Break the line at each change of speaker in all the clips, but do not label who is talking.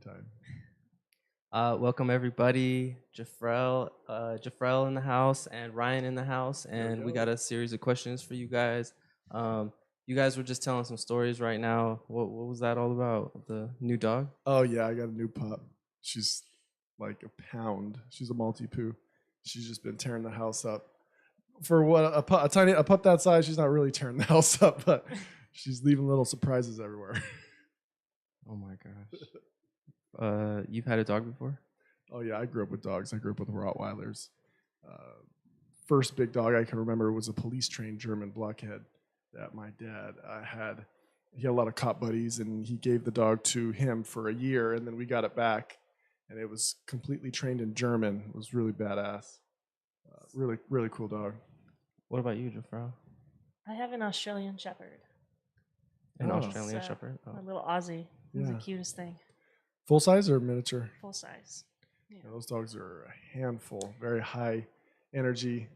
anytime.
Welcome everybody. Jefrel in the house and Ryan in the house, and we got a series of questions for you guys. You guys were just telling some stories right now. What was that all about? The new dog?
Oh yeah, I got a new pup. She's like a pound. She's a Maltipoo. She's just been tearing the house up. For what a pup that size, she's not really tearing the house up, but she's leaving little surprises everywhere.
Oh my gosh. You've had a dog before?
Oh yeah, I grew up with dogs. I grew up with Rottweilers. First big dog I can remember was a police-trained German blockhead that my dad had. He had a lot of cop buddies, and he gave the dog to him for a year, and then we got it back, and it was completely trained in German. It was really badass. Really, really cool dog.
What about you, Jefrel?
I have an Australian Shepherd.
An
Oh.
Australian
So,
Shepherd?
A little Aussie. He's
Yeah.
the cutest thing.
Full size or miniature?
Full size.
Yeah, those dogs are a handful. Very high energy.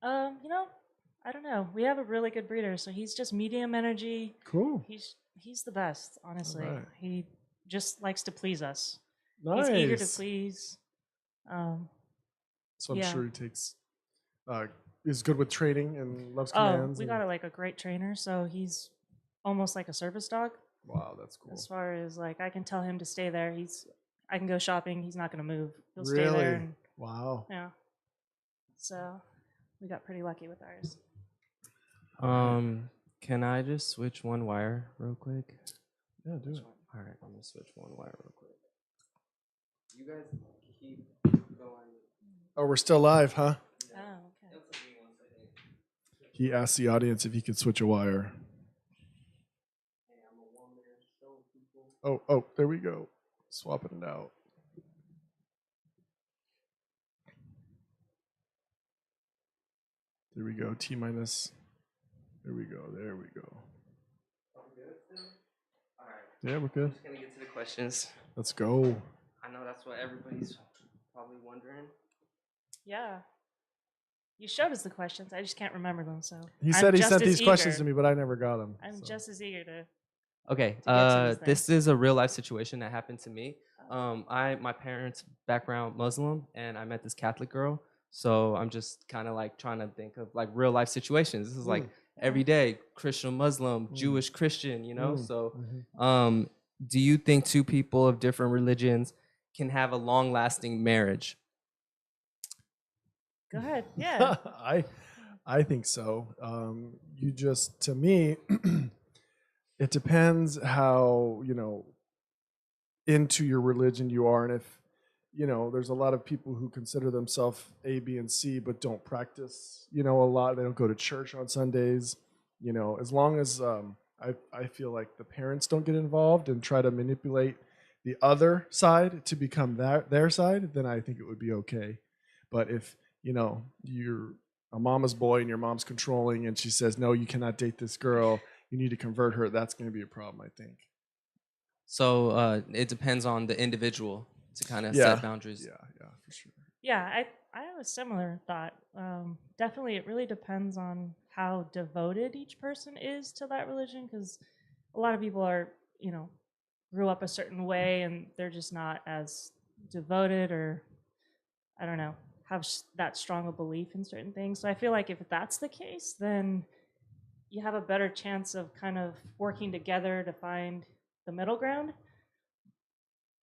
I don't know. We have a really good breeder, so he's just medium energy.
Cool.
He's the best, honestly.
Alright.
He just likes to please us.
Nice.
He's eager to please.
So I'm
yeah.
sure he takes. Is good with training and loves
Oh,
commands.
we got a great trainer, so he's almost like a service dog.
Wow, that's cool.
As far as I can tell him to stay there. I can go shopping. He's not going to move. He'll
Really?
stay there. And,
Wow.
yeah. So we got pretty lucky with ours.
Can I just switch one wire real quick?
Yeah, do it.
All right, I'm gonna switch one wire real quick. You guys keep going.
Oh, we're still live, huh?
Oh, okay.
He asked the audience if he could switch a wire. Oh, there we go. Swapping it out. There we go. T minus. There we go. There we go.
All right.
Yeah, we're
I'm
good.
just gonna get to the questions.
Let's go.
I know that's what everybody's probably wondering.
Yeah. You showed us the questions. I just can't remember them. So
He
I'm
said he
just
sent
as
these questions
eager.
to me, but I never got them.
I'm just as eager to.
Okay.
to these
This
things.
is a real life situation that happened to me. My parents' background Muslim, and I met this Catholic girl. So I'm just kind of like trying to think of like real life situations. This is like every day, Christian, Muslim, Jewish, Christian. So do you think two people of different religions can have a long lasting marriage?
Go ahead. Yeah.
I think so. To me, it depends how, into your religion you are. And if, there's a lot of people who consider themselves A, B, and C, but don't practice, a lot. They don't go to church on Sundays, as long as I feel like the parents don't get involved and try to manipulate the other side to become their side, then I think it would be okay. But if, you're a mama's boy and your mom's controlling and she says, no, you cannot date this girl, you need to convert her, that's going to be a problem, I think.
So it depends on the individual to kind of set boundaries.
Yeah, for sure.
Yeah. I have a similar thought. Definitely, it really depends on how devoted each person is to that religion, because a lot of people are, grew up a certain way and they're just not as devoted, or I don't know, have that strong a belief in certain things. So I feel like if that's the case, then you have a better chance of kind of working together to find the middle ground.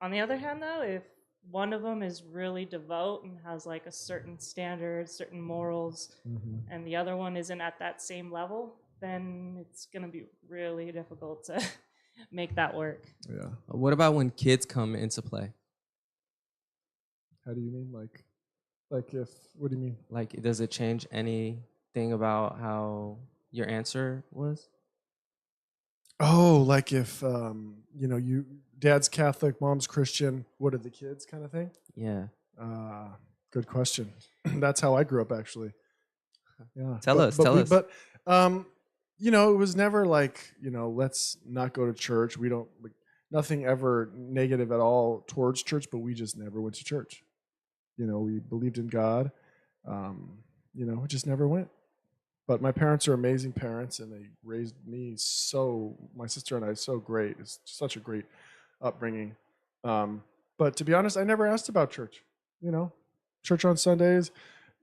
On the other hand, though, if one of them is really devout and has like a certain standard, certain morals, and the other one isn't at that same level, then it's going to be really difficult to make that work.
Yeah.
What about when kids come into play?
How do you mean? Like if, what do you mean?
Like, does it change anything about how your answer was?
Oh, like if, dad's Catholic, mom's Christian, what are the kids kind of thing?
Yeah.
Good question. That's how I grew up, actually. Yeah.
Tell us.
But, it was never like, let's not go to church. We don't, nothing ever negative at all towards church, but we just never went to church. We believed in God. We just never went. But my parents are amazing parents, and they raised me my sister and I, so great. It's such a great upbringing. But to be honest, I never asked about church. You know, church on Sundays.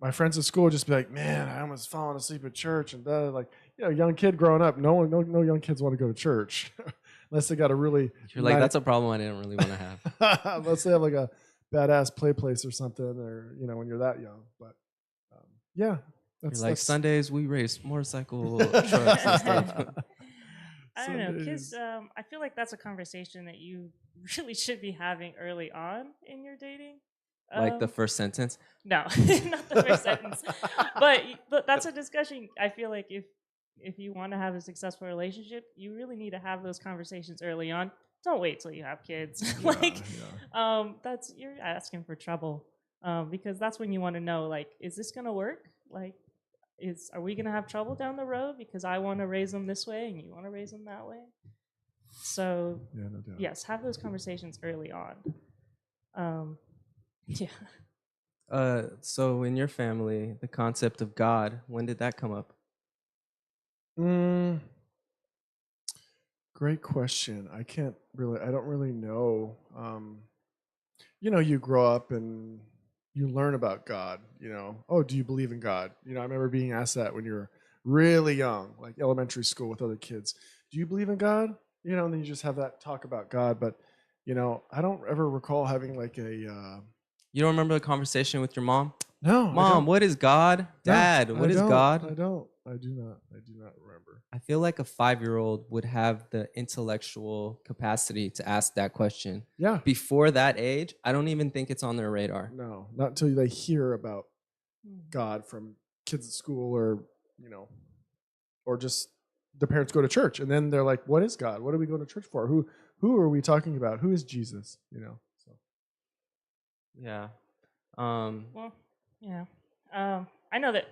My friends at school would just be like, "Man, I almost fallen asleep at church," and like, young kid growing up, no young kids want to go to church unless they got a really
You're like, that's a problem I didn't really want to have.
unless they have like a badass play place or something, or when you're that young. But yeah,
You're
that's
like,
that's
Sundays we race motorcycle trucks and stuff.
I don't know, kids.
Sundays.
I feel like that's a conversation that you really should be having early on in your dating.
Like the first sentence.
No, not the first sentence. But that's a discussion. I feel like if you want to have a successful relationship, you really need to have those conversations early on. Don't wait till you have kids. That's you're asking for trouble. Because that's when you want to know, like, is this gonna work? Like, are we gonna have trouble down the road because I want to raise them this way and you want to raise them that way? So
Yeah, no doubt.
yes, have those conversations early on. Yeah.
So in your family, the concept of God, when did that come up?
Great question. I don't really know. You grow up and you learn about God, oh, do you believe in God? I remember being asked that when you're really young, like elementary school with other kids. Do you believe in God? And then you just have that talk about God. But, I don't ever recall having like a,
You don't remember the conversation with your mom?
no,
Mom, what is God? Dad, what is God?
I don't. I do not remember.
I feel like a 5-year-old would have the intellectual capacity to ask that question.
Yeah.
Before that age, I don't even think it's on their radar.
No, not until they hear about God from kids at school or just the parents go to church and then they're like, what is God? What are we going to church for? Who are we talking about? Who is Jesus? So.
Yeah.
Well, yeah. I know that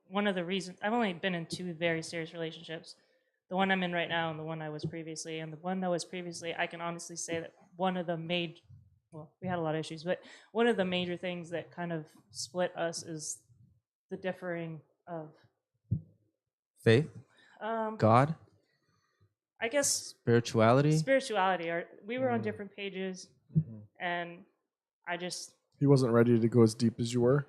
one of the reasons I've only been in 2 very serious relationships, the one I'm in right now and the one I was previously. And the one that was previously, I can honestly say that one of the we had a lot of issues, but one of the major things that kind of split us is the differing of
Faith? God?
I guess
Spirituality?
We were on different pages, and
he wasn't ready to go as deep as you were.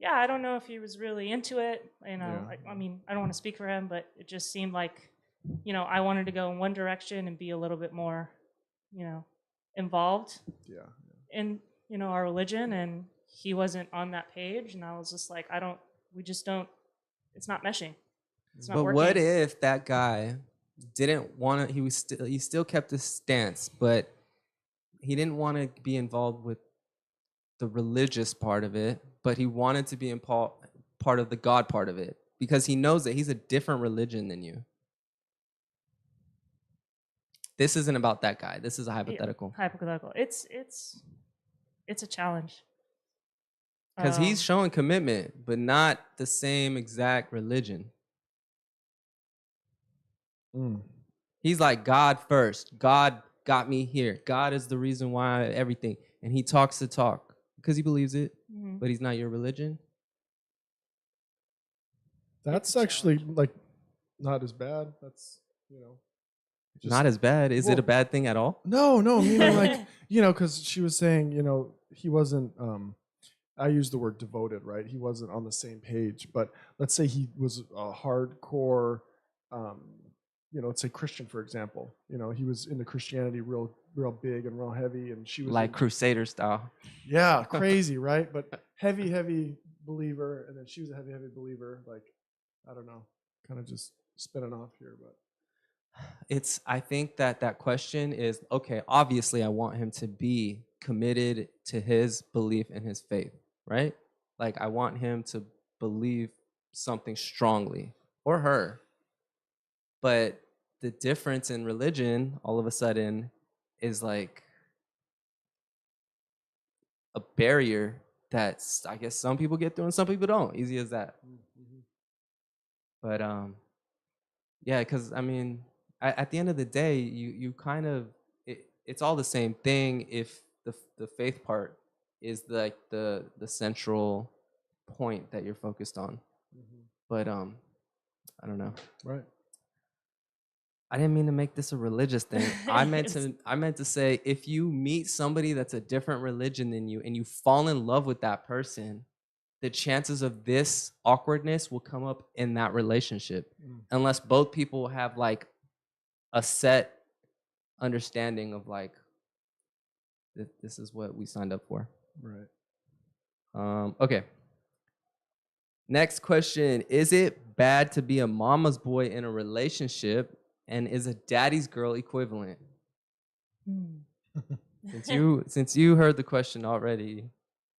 Yeah, I don't know if he was really into it.
Yeah.
I mean, I don't want to speak for him, but it just seemed like, I wanted to go in one direction and be a little bit more, involved in, our religion, and he wasn't on that page, and I was just like, it's not meshing. It's not
But
working.
what if that guy didn't want to, he still kept his stance, but he didn't want to be involved with the religious part of it, but he wanted to be part of the God part of it because he knows that he's a different religion than you. This isn't about that guy. This is a hypothetical.
Yeah, hypothetical. It's a challenge.
Because he's showing commitment, but not the same exact religion. He's like, God first. God got me here. God is the reason why everything. And he talks the talk because he believes it, but he's not your religion.
That's actually like not as bad. That's
not as bad. Is it a bad thing at all?
No, meaning like because she was saying he wasn't. I use the word devoted, right? He wasn't on the same page. But let's say he was a hardcore, let's say Christian, for example. He was into Christianity real big and real heavy, and she was
like Crusader style.
Yeah, crazy, right? But heavy believer, and then she was a heavy believer. Like, I don't know, kind of just spinning off here, but
I think that question is okay. Obviously, I want him to be committed to his belief and his faith, right? Like, I want him to believe something strongly, or her. But the difference in religion, all of a sudden, is like a barrier that I guess some people get through and some people don't. Easy as that. But yeah, because I mean, at the end of the day, you kind of it's all the same thing if the faith part is like the central point that you're focused on. But I don't know.
Right.
I didn't mean to make this a religious thing. I meant to say, if you meet somebody that's a different religion than you and you fall in love with that person, the chances of this awkwardness will come up in that relationship unless both people have like a set understanding of like this is what we signed up for.
Right.
Okay. Next question. Is it bad to be a mama's boy in a relationship? And is a daddy's girl equivalent? Since you heard the question already,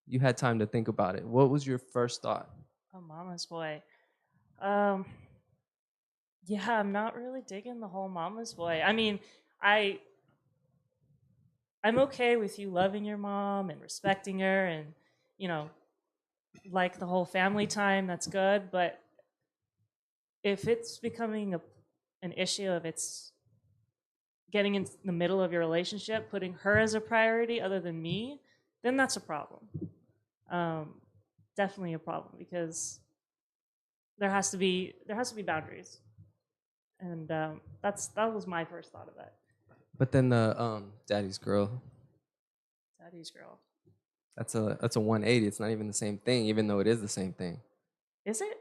you had time to think about it. What was your first thought?
A mama's boy. Yeah, I'm not really digging the whole mama's boy. I mean, I'm okay with you loving your mom and respecting her and, you know, like the whole family time, that's good. But if it's becoming an issue of it's getting in the middle of your relationship, putting her as a priority other than me, then that's a problem. Definitely a problem because there has to be boundaries, and that was my first thought of it.
But then the daddy's girl,
Daddy's girl.
that's a 180. It's not even the same thing, even though it is the same thing.
Is it?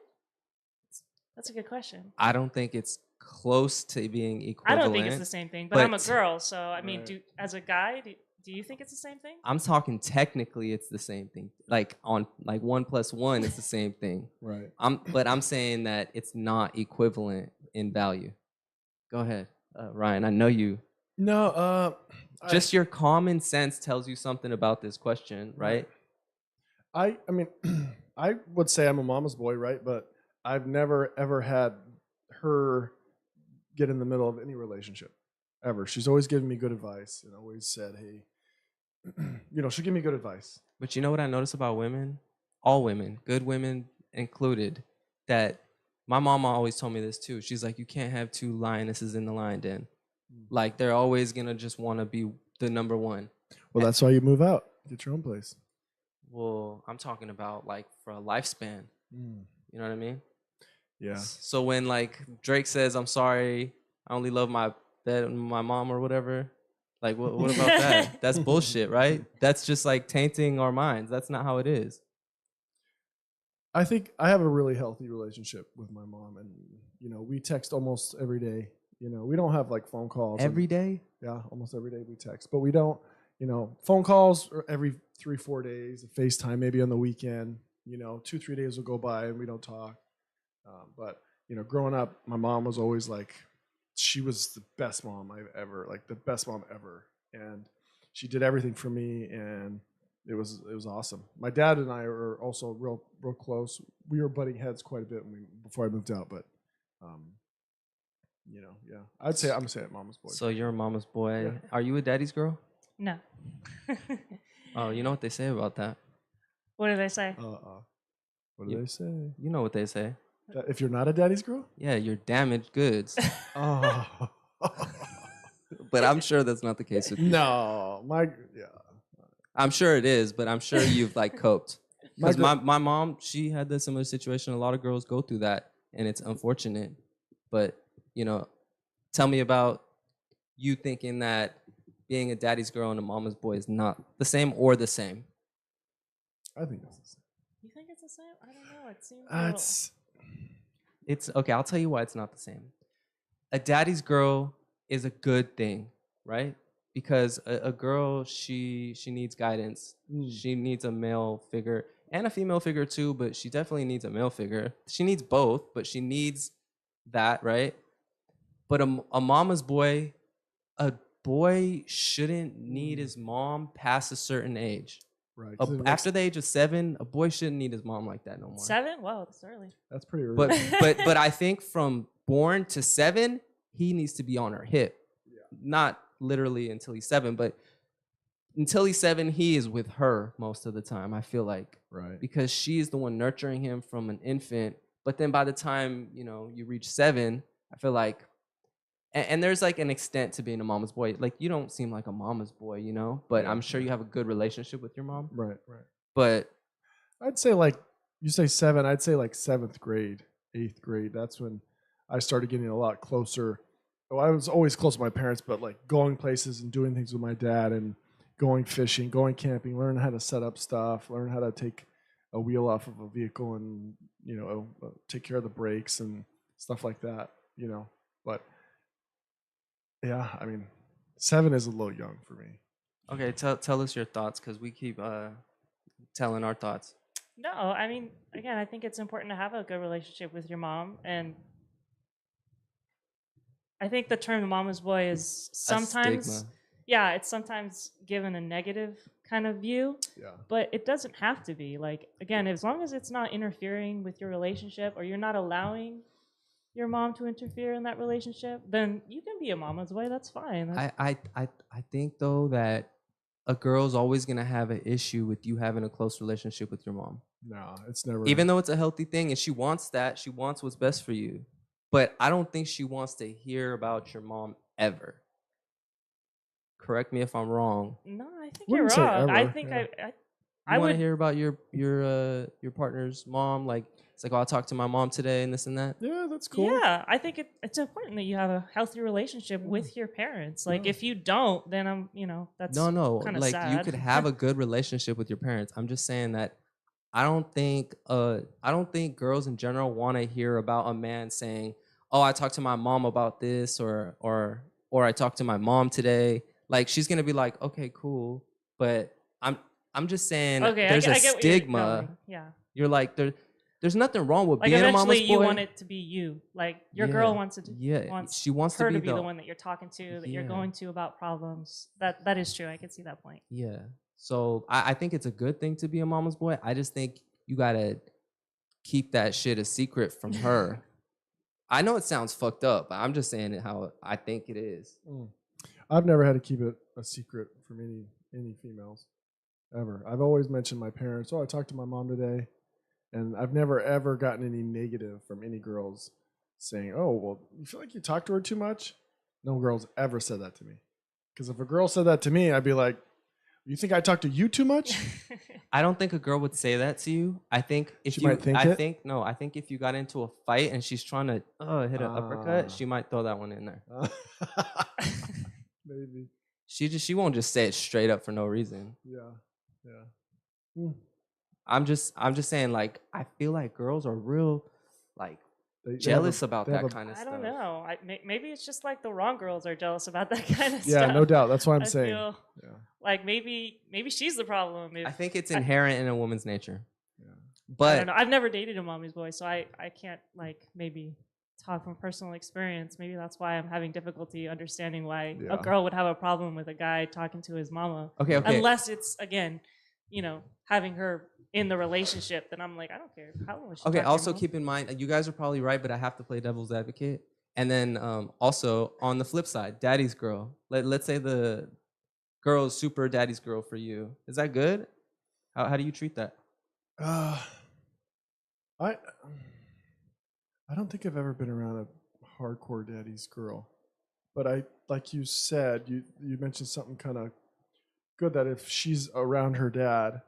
That's a good question.
I don't think it's close to being
I
equivalent.
don't think it's the same thing, but I'm a girl, so I mean,
Right.
as a guy, do you think it's the same thing?
I'm talking technically it's the same thing. Like on like 1 + 1, it's the same thing.
Right.
But I'm saying that it's not equivalent in value. Go ahead, Ryan. I know you.
No.
Just your common sense tells you something about this question, right?
I mean, I would say I'm a mama's boy, right? But I've never ever had her get in the middle of any relationship ever. She's always given me good advice and always said, "Hey, she'll give me good advice."
But you know what I notice about women? All women, good women included, that my mama always told me this too. She's like, you can't have two lionesses in the lion den. Like they're always gonna just want to be the number one.
Well, that's why you move out, get your own place.
Well, I'm talking about like for a lifespan. You know what I mean?
Yeah.
So when like Drake says, "I'm sorry, I only love my mom" or whatever, like what about that? That's bullshit, right? That's just like tainting our minds. That's not how it is.
I think I have a really healthy relationship with my mom, and we text almost every day. We don't have like phone calls
Every day?
Yeah, almost every day we text, but we don't. Phone calls are every 3-4 days. FaceTime maybe on the weekend. 2-3 days will go by and we don't talk. But growing up, my mom was always like, she was the best mom I've ever, like the best mom ever, and she did everything for me, and it was awesome. My dad and I are also real close. We were butting heads quite a bit before I moved out, but yeah, I'm gonna say it, mama's boy.
So you're a mama's boy.
Yeah.
Are you a daddy's girl?
No.
Oh, you know what they say about that.
What did I say?
What do they say?
You know what they say.
That if you're not a daddy's girl?
Yeah, you're damaged goods.
Oh.
But I'm sure that's not the case with you.
No,
I'm sure it is, but I'm sure you've like coped. Because
My
my mom, she had the similar situation. A lot of girls go through that, and it's unfortunate. But tell me about you thinking that being a daddy's girl and a mama's boy is not the same or the same.
I think it's the same.
You think it's the same? I don't know. It seems
It's okay. I'll tell you why it's not the same. A daddy's girl is a good thing, right? Because a girl, she needs guidance. She needs a male figure and a female figure too, but she definitely needs a male figure. She needs both, but she needs that, right? But a mama's boy, a boy shouldn't need his mom past a certain age.
Right.
After the age of 7, a boy shouldn't need his mom like that no more.
7? Wow, that's early.
That's pretty early.
But I think from born to 7, he needs to be on her hip. Yeah. Not literally until he's 7, but until he's 7, he is with her most of the time, I feel like.
Right.
Because she's the one nurturing him from an infant. But then by the time, you reach 7, I feel like, and there's like an extent to being a mama's boy. Like you don't seem like a mama's boy, but I'm sure you have a good relationship with your mom.
Right.
But
I'd say like, you say 7, I'd say like 7th grade, 8th grade. That's when I started getting a lot closer well, I was always close to my parents, but like going places and doing things with my dad and going fishing, going camping, learn how to set up stuff, learn how to take a wheel off of a vehicle and, take care of the brakes and stuff like that, But yeah, I mean, 7 is a little young for me.
Okay, tell us your thoughts because we keep telling our thoughts.
No, I mean, again, I think it's important to have a good relationship with your mom, and I think the term mama's boy is
A
sometimes,
stigma.
yeah, it's sometimes given a negative kind of view,
Yeah.
but it doesn't have to be. Like, again, as long as it's not interfering with your relationship or you're not allowing your mom to interfere in that relationship, then you can be a mama's boy. That's fine.
I think though that a girl's always gonna have an issue with you having a close relationship with your mom.
No, it's never.
Even though it's a healthy thing and she wants that, she wants what's best for you. But I don't think she wants to hear about your mom ever. Correct me if I'm wrong.
No, I think
Wouldn't
you're
say
wrong. I
ever,
think
yeah.
I
You want to
would.
hear about your partner's mom? Like it's like, oh, I talked to my mom today and this and that.
Yeah, that's cool.
Yeah, I think it's important that you have a healthy relationship with your parents. Like,
Yeah.
if you don't, then that's
No,
kind of
like
sad.
you could have a good relationship with your parents. I'm just saying that I don't think girls in general want to hear about a man saying, "Oh, I talked to my mom about this," or I talked to my mom today. Like she's gonna be like, "Okay, cool," but I'm just saying
Okay,
there's a
I get where you're
stigma.
going. Yeah.
You're like there's nothing wrong with
Like,
being a
eventually
mama's
you
boy.
want it to be you. Like, your girl
Yeah,
wants it
yeah.
wants
She wants to
her
be
to be the
the
one that you're talking to, that you're
yeah.
going to about problems. That is true. I can see that point.
Yeah. So I think it's a good thing to be a mama's boy. I just think you gotta keep that shit a secret from her. I know it sounds fucked up, but I'm just saying it how I think it is.
I've never had to keep it a secret from any females ever. I've always mentioned my parents. Oh, I talked to my mom today, and I've never ever gotten any negative from any girls saying, "Oh, well, you feel like you talk to her too much." No girls ever said that to me. Because if a girl said that to me, I'd be like, "You think I talk to you too much?"
I don't think a girl would say that to you. I think if
She
you,
might think
I
it?
think no, I think if you got into a fight and she's trying to hit an
Ah.
uppercut, she might throw that one in there.
Maybe.
She won't just say it straight up for no reason.
Yeah. Yeah. Hmm.
I'm just saying like I feel like girls are real like
They have
jealous
a-
about
they have
that
a-
kind of
I
stuff.
don't know. Maybe it's just like the wrong girls are jealous about that kind of
Yeah,
stuff.
no doubt. That's what I'm
I
saying.
feel
Yeah.
like maybe she's the problem.
I think it's
I-
inherent in a woman's nature.
Yeah.
I
But
don't know. I've never dated a mommy's boy, so I can't like maybe talk from personal experience. Maybe that's why I'm having difficulty understanding why
Yeah.
a girl would have a problem with a guy talking to his mama.
okay.
Unless it's again, having her in the relationship, then I'm like, I don't care. How long was she
Okay,
talk to your
also
mom?
keep in mind, you guys are probably right, but I have to play devil's advocate. And then also on the flip side, daddy's girl. Let's say the girl is super daddy's girl for you. Is that good? How do you treat that?
I I don't think I've ever been around a hardcore daddy's girl, but I like you said you mentioned something kind of good that if she's around her dad,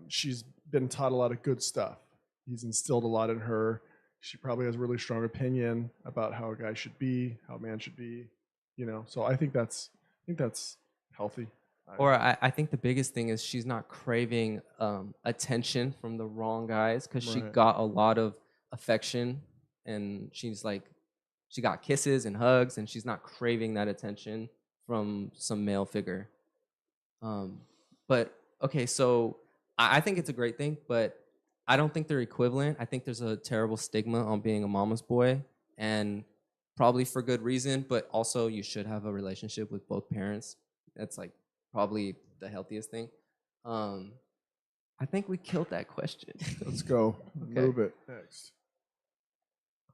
she's been taught a lot of good stuff. He's instilled a lot in her. She probably has a really strong opinion about how a guy should be, how a man should be, So I think that's healthy.
Or I think the biggest thing is she's not craving attention from the wrong guys because she
Right.
got a lot of affection and she's like, she got kisses and hugs and she's not craving that attention from some male figure. But okay, so I think it's a great thing, but I don't think they're equivalent. I think there's a terrible stigma on being a mama's boy, and probably for good reason, but also you should have a relationship with both parents. That's like probably the healthiest thing. I think we killed that question.
Let's go.
Okay.
Move it next.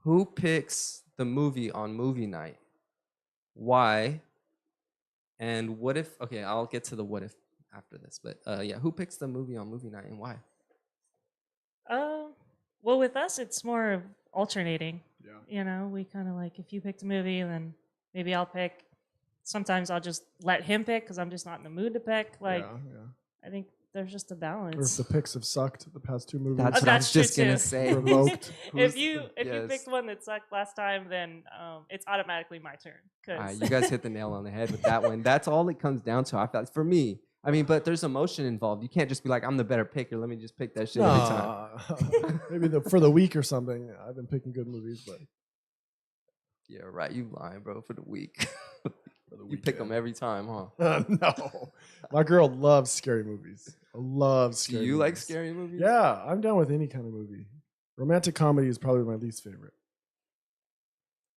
Who picks the movie on movie night? Why? And what if? Okay, I'll get to the what if after this. But yeah, who picks the movie on movie night and why?
Well, with us, it's more of alternating.
Yeah.
We kind of like if you picked a movie, then maybe I'll pick. Sometimes I'll just let him pick because I'm just not in the mood to pick. Like,
Yeah.
I think there's just a
Or if
balance.
the picks have sucked the past 2 movies.
That's what I was
That's true
just gonna
too.
say.
Revoked.
if
Who's-
you
yes.
picked one that sucked last time, then it's automatically my turn.
All right,
'Cause
you guys hit the nail on the head with that one. That's all it comes down to. I feel like, for me. I mean, but there's emotion involved. You can't just be like, I'm the better picker. Let me just pick that shit every time.
Nah. Maybe for the week or something. I've been picking good movies, but
Yeah, right. You lying, bro, for the week.
for the
You pick them
weekend.
every time, huh?
No, my girl loves scary movies. I love
Do
scary.
you like
movies.
scary movies?
Yeah, I'm down with any kind of movie. Romantic comedy is probably my least favorite.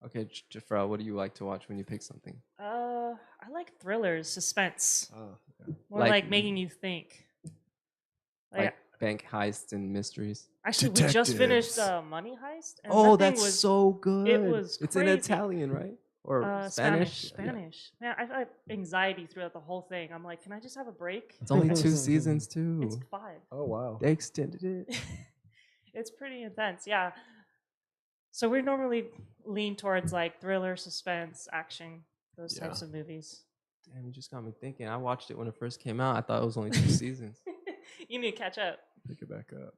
Okay, Jefrel, what do you like to watch when you pick something?
I like thrillers, suspense,
Yeah.
more
Like-
like making you think.
Like bank heists and mysteries.
Actually, we just finished
detectives.
Money Heist. And
Oh,
that thing
that's
was,
so good.
was
It's in
crazy.
Italian, right? Or
Spanish.
Yeah.
Spanish. Man, I felt anxiety throughout the whole thing. I'm like, can I just have a break?
It's only 2 seasons too.
It's 5.
Oh wow.
They extended it.
It's pretty intense, yeah. So we normally lean towards like thriller, suspense, action, those types of movies.
Damn, you just got me thinking. I watched it when it first came out. I thought it was only 2 seasons.
You need to catch up.
Pick it back up.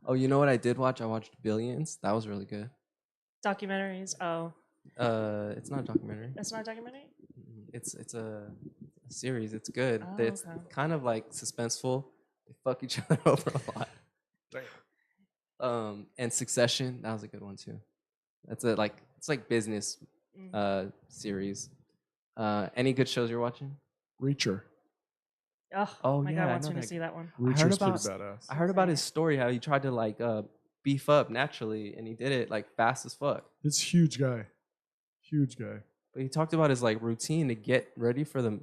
Oh, you know what I did watch? I watched Billions. That was really good.
Documentaries. Oh,
It's not a documentary.
that's not a documentary?
It's a series. It's good.
Oh,
It's
okay.
kind of like suspenseful. They fuck each other over a lot. And Succession, that was a good one too. That's it's like business
Mm.
series. Any good shows you're watching?
Reacher.
Oh, my
yeah,
God
I
wants
know
me to
that-
see that one.
I heard
Reacher's
about-
pretty badass.
I heard about his story, how he tried to like beef up naturally, and he did it like fast as fuck.
It's huge guy. Huge guy.
But he talked about his like routine to get ready for the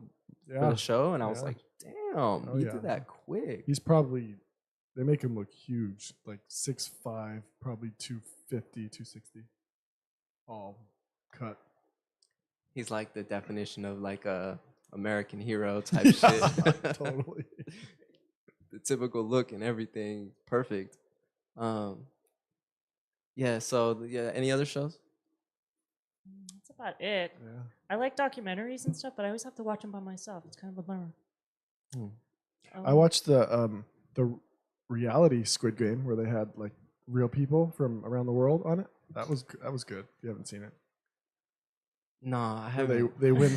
Yeah.
show, and I was
Yeah.
like, damn,
Oh,
you
yeah.
did that quick.
He's probably, they make him look huge, like 6'5", probably 250, 260. All cut.
He's like the definition of like a American hero type shit.
Totally.
The typical look and everything, perfect. Yeah. So yeah, any other shows?
That's about it.
Yeah.
I like documentaries and stuff, but I always have to watch them by myself. It's kind of a bummer.
Hmm.
I watched the reality Squid Game where they had like real people from around the world on it. That was good. If you haven't seen it.
No, I
Where
haven't.
they win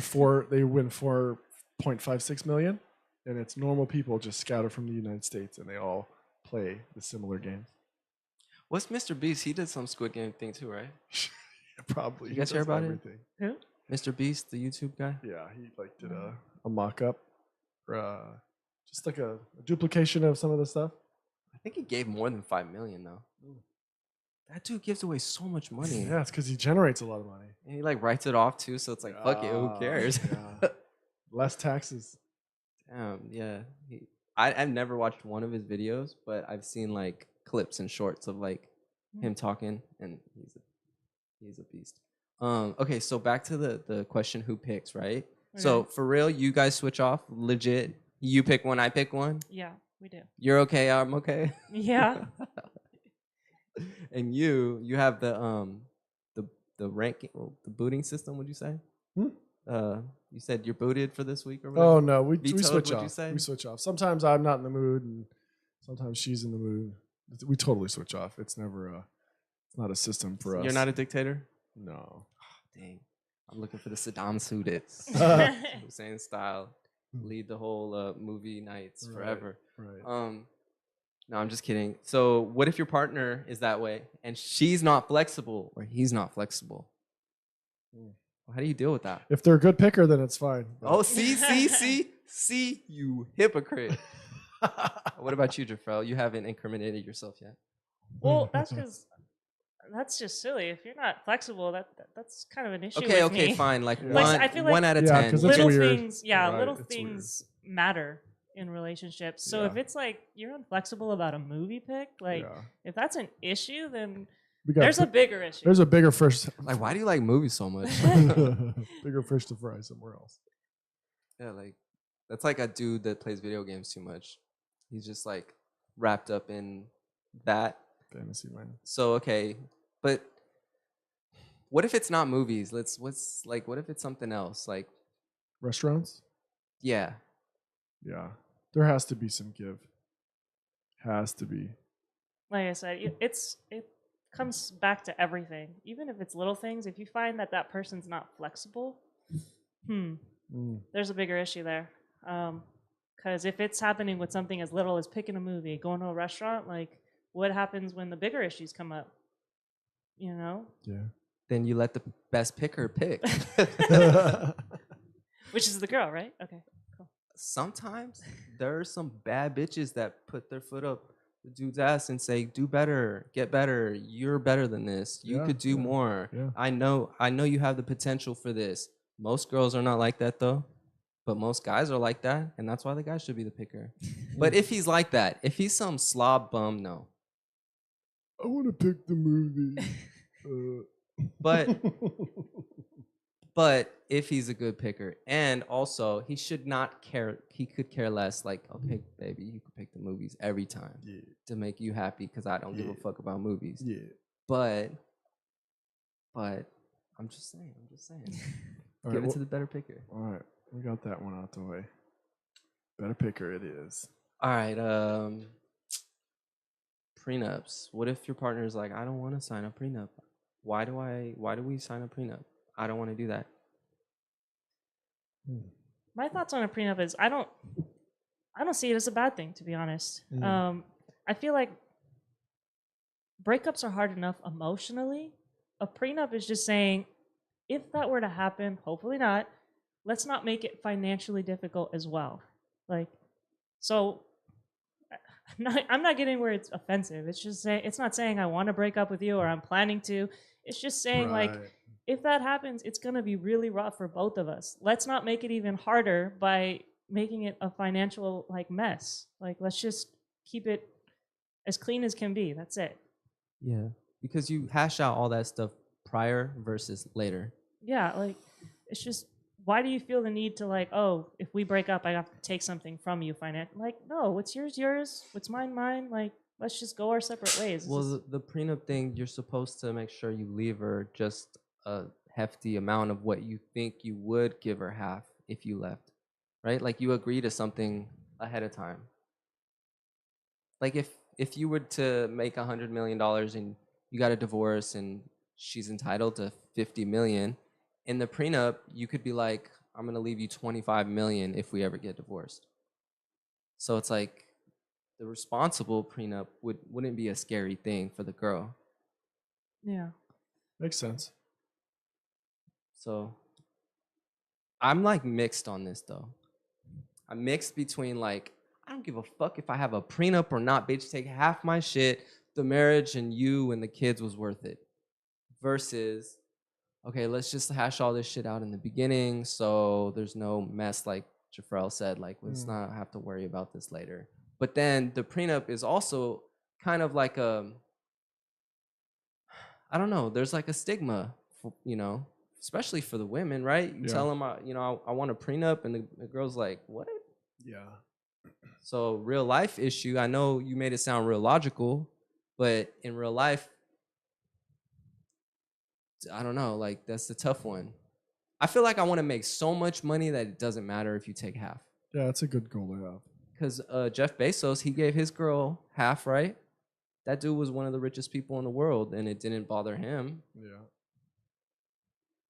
4.56 million, and it's normal people just scattered from the United States, and they all play the similar games.
What's Mr. Beast? He did some Squid Game thing too, right?
Probably.
You
He
guys hear
does
about it?
everything.
Who?
Mr. Beast, the YouTube guy.
Yeah, he like did a mock up, just like a duplication of some of the stuff.
I think he gave more than 5 million though. That dude gives away so much money.
Yeah, it's because he generates a lot of money.
And he like writes it off too, so it's like fuck it, who
Ah,
cares?
yeah. Less taxes.
Damn, yeah. I've never watched one of his videos, but I've seen like clips and shorts of like him talking, and he's a beast. Okay, so back to the question, who picks, right? So
Okay.
for real, you guys switch off, legit. You pick one, I pick one.
Yeah, we do.
You're okay, I'm okay.
Yeah.
And you have the ranking, the booting system. Would you say?
Hmm?
You said you're booted for this week or whatever.
Oh no, we
Vetoed,
switch
would you
off.
say?
We switch off. Sometimes I'm not in the mood, and sometimes she's in the mood. We totally switch off. It's never it's not a system for us.
You're not a dictator.
No.
Dang, I'm looking for the Saddam suited Hussein style. Lead the whole movie nights
Right.
forever.
Right.
No, I'm just kidding. So, what if your partner is that way and she's not flexible or he's not flexible?
Hmm.
How do you deal with that?
If they're a good picker, then it's fine.
Oh, see, you hypocrite. What about you, Jefrel? You haven't incriminated yourself yet.
Well, that's because that's just silly. If you're not flexible, that's kind of an issue.
Okay,
with me.
fine. Like
Yeah.
Like,
one,
I feel
one
like-
out of
Yeah,
10.
'cause it's
Little
weird.
things, yeah,
Right,
little
it's weird.
things matter in relationships. So if
Yeah.
it's like you're inflexible about a movie pick, like
Yeah.
if that's an issue, then
We got
there's a bigger issue.
there's a bigger fish.
Like, why do you like movies so much?
Bigger fish to fry somewhere else.
Yeah, like that's like a dude that plays video games too much. He's just like wrapped up in that.
Fantasy man.
So okay, but what if it's not movies? What if it's something else? Like,
Restaurants?
yeah,
Yeah. There has to be some give. Has to be.
Like I said, it comes back to everything. Even if it's little things, if you find that that person's not flexible, there's a bigger issue there. Because if it's happening with something as little as picking a movie, going to a restaurant, like what happens when the bigger issues come up? You know?
Yeah.
Then you let the best picker pick.
Which is the girl, right? Okay, cool.
Sometimes there are some bad bitches that put their foot up the dude's ass and say, "Do better, get better. You're better than this. You
Yeah,
could do
yeah,
more.
yeah.
I know you have the potential for this." Most girls are not like that though, but most guys are like that, and that's why the guy should be the picker. But if he's like that, if he's some slob bum, no.
I want to pick the movie.
But But if he's a good picker, and also he should not care, he could care less. Like, okay, baby, you can pick the movies every time
Yeah.
to make you happy because I don't give a
Yeah.
fuck about movies.
Yeah.
But I'm just saying.
All
Give
right,
it to the better picker.
all right, we got that one out the way. Better picker it is.
All right, prenups. What if your partner is like, I don't want to sign a prenup? Why do we sign a prenup? I don't want to do that.
My thoughts on a prenup is I don't see it as a bad thing, to be honest. I feel like breakups are hard enough emotionally. A prenup is just saying, if that were to happen, hopefully not, let's not make it financially difficult as well. Like, so I'm not getting where it's offensive. It's just saying, it's not saying I want to break up with you or I'm planning to. It's just saying like,
Right.
if that happens, it's going to be really rough for both of us. Let's not make it even harder by making it a financial like mess. Like, let's just keep it as clean as can be. That's it.
Yeah, because you hash out all that stuff prior versus later.
Yeah, like it's just, why do you feel the need to like, oh, if we break up, I have to take something from you like, no, what's yours, what's mine. Like, let's just go our separate ways. It's
Well,
just-
the prenup thing, you're supposed to make sure you leave her just a hefty amount of what you think you would give her half if you left, right? Like you agree to something ahead of time. Like if you were to make $100 million and you got a divorce and she's entitled to 50 million, in the prenup you could be like, I'm gonna leave you 25 million if we ever get divorced. So it's like the responsible prenup wouldn't be a scary thing for the girl.
yeah.
Makes sense.
So I'm like mixed on this though. I'm mixed between like, I don't give a fuck if I have a prenup or not, bitch. Take half my shit. The marriage and you and the kids was worth it. Versus, okay, let's just hash all this shit out in the beginning so there's no mess, like Jefrel said. Like, let's not have to worry about this later. But then the prenup is also kind of like I don't know, there's like a stigma, for, especially for the women, right? You tell them, I want a prenup, and the girl's like, what?
Yeah.
So real life issue, I know you made it sound real logical, but in real life, I don't know, like that's the tough one. I feel like I want to make so much money that it doesn't matter if you take half.
Yeah, that's a good goal to have.
Because Jeff Bezos, he gave his girl half, right? That dude was one of the richest people in the world, and it didn't bother him.
Yeah.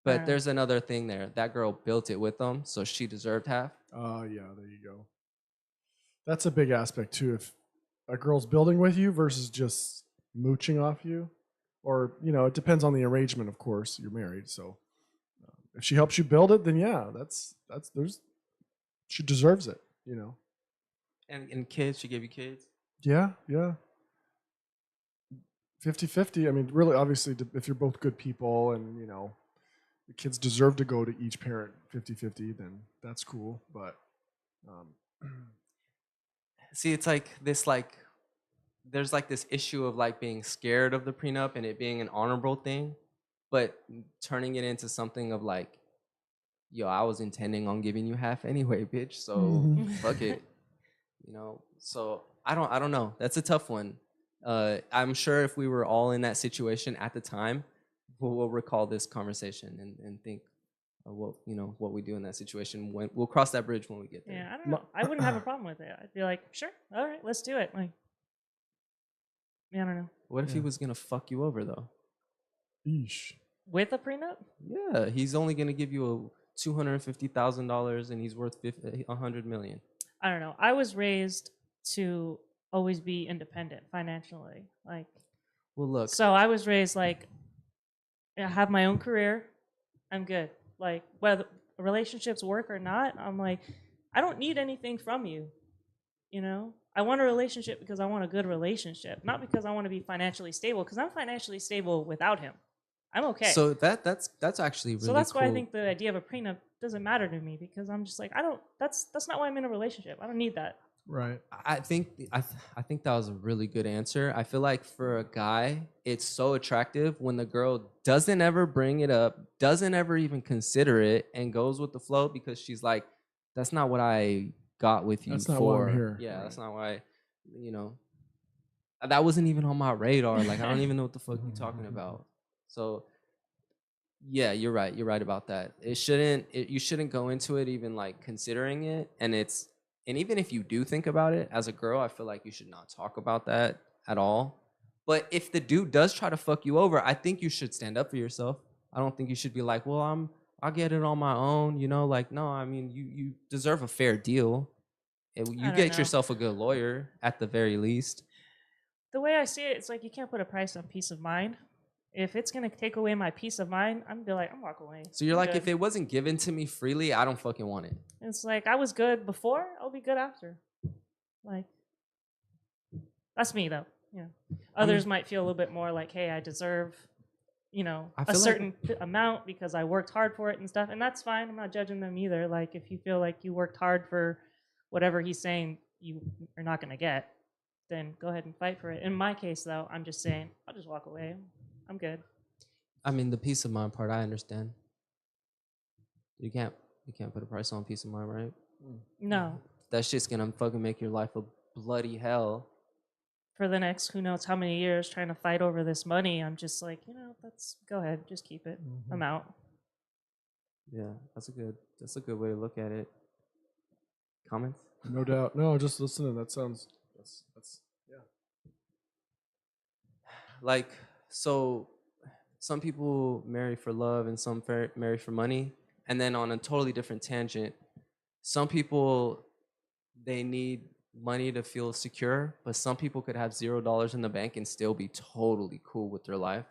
But there's another thing there. That girl built it with him, so she deserved half.
Oh, yeah, there you go. That's a big aspect too. If a girl's building with you versus just mooching off you, or it depends on the arrangement. Of course, you're married, so if she helps you build it, then yeah, she deserves it.
And kids, she gave you kids.
Yeah, yeah. 50-50. I mean, really, obviously, if you're both good people and the kids deserve to go to each parent 50-50, then that's cool. But
see, it's like this, there's like this issue of like being scared of the prenup and it being an honorable thing, but turning it into something of like, yo, I was intending on giving you half anyway, bitch. So fuck it, So I don't know. That's a tough one. I'm sure if we were all in that situation at the time, we'll recall this conversation and think what we do in that situation. When we'll cross that bridge when we get there.
Yeah, I don't know. I wouldn't have a problem with it. I'd be like, sure, all right, let's do it. Like, I don't know.
What if he
Yeah.
was gonna fuck you over though?
Eesh.
With a prenup?
Yeah, he's only gonna give you a $250,000 and he's worth 100 million.
I don't know. I was raised to always be independent financially. Like,
Well, look,
so I was raised like, I have my own career. I'm good. Like, whether relationships work or not, I'm like, I don't need anything from you. You know, I want a relationship because I want a good relationship, not because I want to be financially stable. Because I'm financially stable without him. I'm okay.
so that's actually really
So that's
cool.
why I think the idea of a prenup doesn't matter to me, because I'm just like, I don't. That's not why I'm in a relationship. I don't need that.
Right.
I think I think that was a really good answer. I feel like for a guy, it's so attractive when the girl doesn't ever bring it up, doesn't ever even consider it, and goes with the flow because she's like, "That's not what I got with you
That's not
for."
why I'm here.
Yeah,
Right.
that's not why. You know, that wasn't even on my radar. Like, I don't even know what the fuck you talking about. So, yeah, you're right. You're right about that. You shouldn't go into it even like considering it, and even if you do think about it as a girl, I feel like you should not talk about that at all. But if the dude does try to fuck you over, I think you should stand up for yourself. I don't think you should be like, "Well, I'll get it on my own," like, no, I mean, you deserve a fair deal. And you
I don't
get
know.
yourself a good lawyer at the very least.
The way I see it, it's like you can't put a price on peace of mind. If it's gonna take away my peace of mind, I'm gonna be like, I'm walking away.
So you're
I'm
like,
good.
if it wasn't given to me freely, I don't fucking want it.
It's like I was good before, I'll be good after. Like, that's me though. Yeah. Others might feel a little bit more like, hey, I deserve,
I
a
feel like-
certain amount because I worked hard for it and stuff, and that's fine. I'm not judging them either. Like, if you feel like you worked hard for whatever he's saying you are not gonna get, then go ahead and fight for it. In my case, though, I'm just saying I'll just walk away. I'm good.
I mean, the peace of mind part, I understand. You can't put a price on peace of mind, right?
No,
That shit's gonna fucking make your life a bloody hell.
for the next who knows how many years trying to fight over this money, I'm just like, that's go ahead, just keep it. I'm out.
Yeah, that's a good way to look at it. Comments?
No doubt. No, just listening. That's yeah.
Like, so some people marry for love and some marry for money. And then on a totally different tangent, some people, they need money to feel secure, but some people could have $0 in the bank and still be totally cool with their life.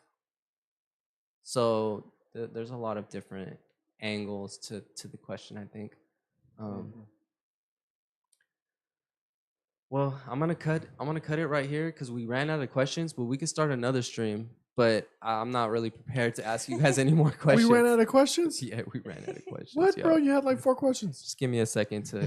So there's a lot of different angles to the question, I think. Well, I'm gonna cut it right here because we ran out of questions, but we could start another stream. But I'm not really prepared to ask you guys any more
We
questions.
ran out of questions?
Yeah, we ran out of questions.
What,
yeah.
bro? You had like 4 questions.
Just give me a second to